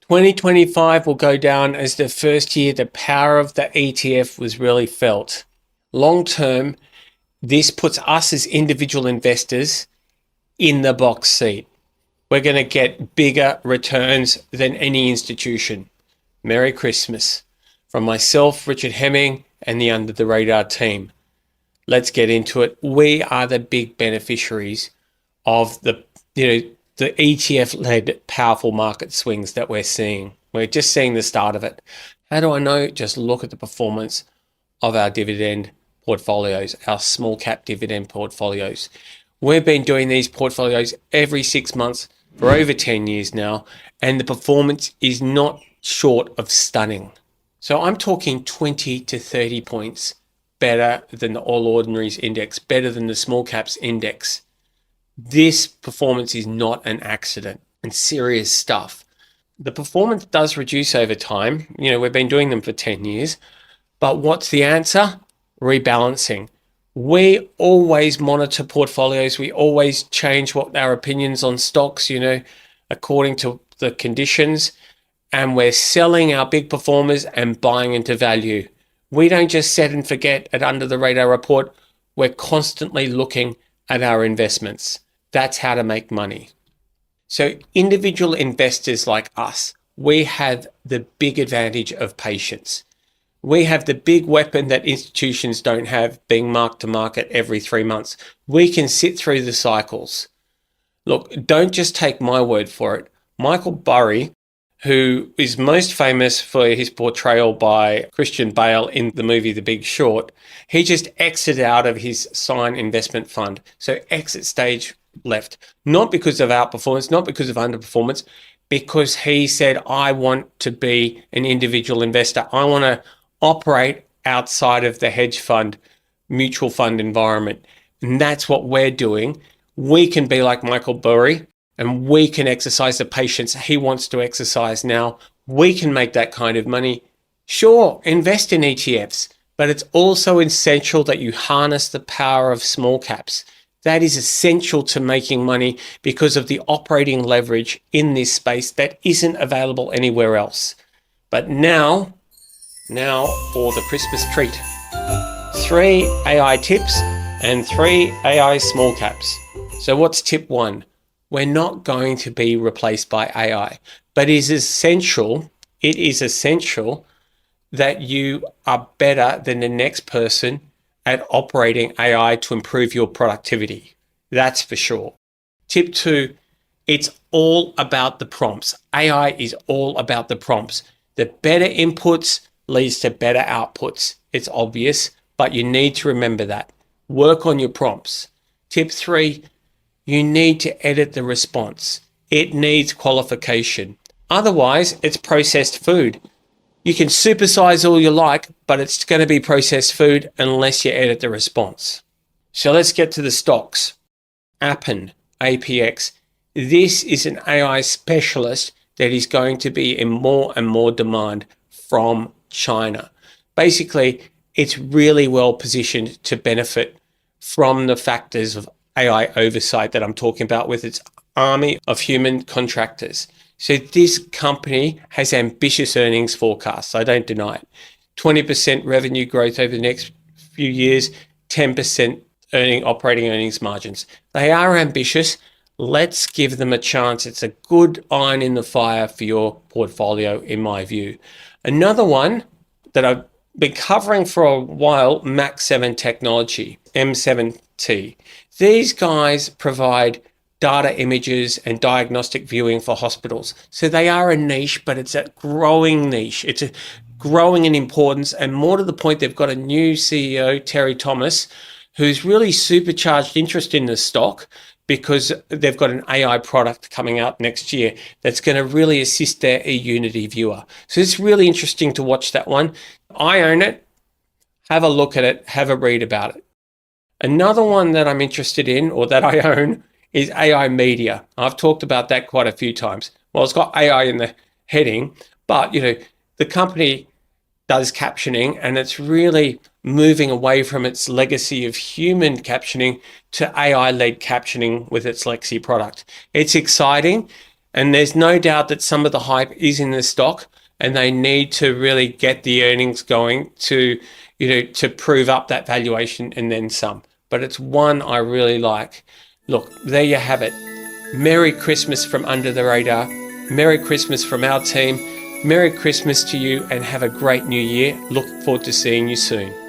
2025 will go down as the first year the power of the ETF was really felt. Long term, this puts us as individual investors in the box seat. We're going to get bigger returns than any institution. Merry Christmas. From myself, Richard Hemming, and the Under the Radar team. Let's get into it. We are the big beneficiaries of the ETF-led powerful market swings that we're seeing. We're just seeing the start of it. How do I know? Just look at the performance of our dividend portfolios, our small cap dividend portfolios. We've been doing these portfolios every 6 months for over 10 years now, and the performance is not short of stunning. So I'm talking 20 to 30 points better than the All Ordinaries Index, better than the Small Caps Index. This performance is not an accident and serious stuff. The performance does reduce over time. We've been doing them for 10 years. But what's the answer? Rebalancing. We always monitor portfolios. We always change what our opinions on stocks, according to the conditions. And we're selling our big performers and buying into value. We don't just set and forget at Under the Radar Report. We're constantly looking at our investments. That's how to make money. So individual investors like us, we have the big advantage of patience. We have the big weapon that institutions don't have, being mark to market every 3 months. We can sit through the cycles. Look, don't just take my word for it. Michael Burry, who is most famous for his portrayal by Christian Bale in the movie The Big Short, he just exited out of his Sign investment fund. So exit stage left, not because of outperformance, not because of underperformance, because he said, I want to be an individual investor. I want to operate outside of the hedge fund, mutual fund environment. And that's what we're doing. We can be like Michael Burry, and we can exercise the patience he wants to exercise now. We can make that kind of money. Sure, invest in ETFs, but it's also essential that you harness the power of small caps. That is essential to making money because of the operating leverage in this space that isn't available anywhere else. But now for the Christmas treat. 3 AI tips and 3 AI small caps. So what's tip 1? We're not going to be replaced by AI, but it is essential that you are better than the next person at operating AI to improve your productivity. That's for sure. Tip 2, it's all about the prompts. AI is all about the prompts. The better inputs leads to better outputs. It's obvious, but you need to remember that. Work on your prompts. Tip 3, you need to edit the response. It needs qualification. Otherwise, it's processed food. You can supersize all you like, but it's going to be processed food unless you edit the response. So let's get to the stocks. Appen, APX. This is an AI specialist that is going to be in more and more demand from China. Basically, it's really well positioned to benefit from the factors of AI oversight that I'm talking about with its army of human contractors. So this company has ambitious earnings forecasts. I don't deny it. 20% revenue growth over the next few years, 10% operating earnings margins. They are ambitious. Let's give them a chance. It's a good iron in the fire for your portfolio, in my view. Another one that I've been covering for a while, Mach7 Technology, M7T. These guys provide data images and diagnostic viewing for hospitals. So they are a niche, but it's a growing niche. It's growing in importance, and more to the point, they've got a new CEO, Terry Thomas, who's really supercharged interest in the stock because they've got an AI product coming out next year that's going to really assist their eUnity viewer. So it's really interesting to watch that one. I own it. Have a look at it. Have a read about it. Another one that I'm interested in, or that I own, is AI Media. I've talked about that quite a few times. Well, it's got AI in the heading, but the company does captioning, and it's really moving away from its legacy of human captioning to AI-led captioning with its Lexi product. It's exciting. And there's no doubt that some of the hype is in the stock, and they need to really get the earnings going to, to prove up that valuation and then some. But it's one I really like. Look, there you have it. Merry Christmas from Under the Radar. Merry Christmas from our team. Merry Christmas to you, and have a great new year. Look forward to seeing you soon.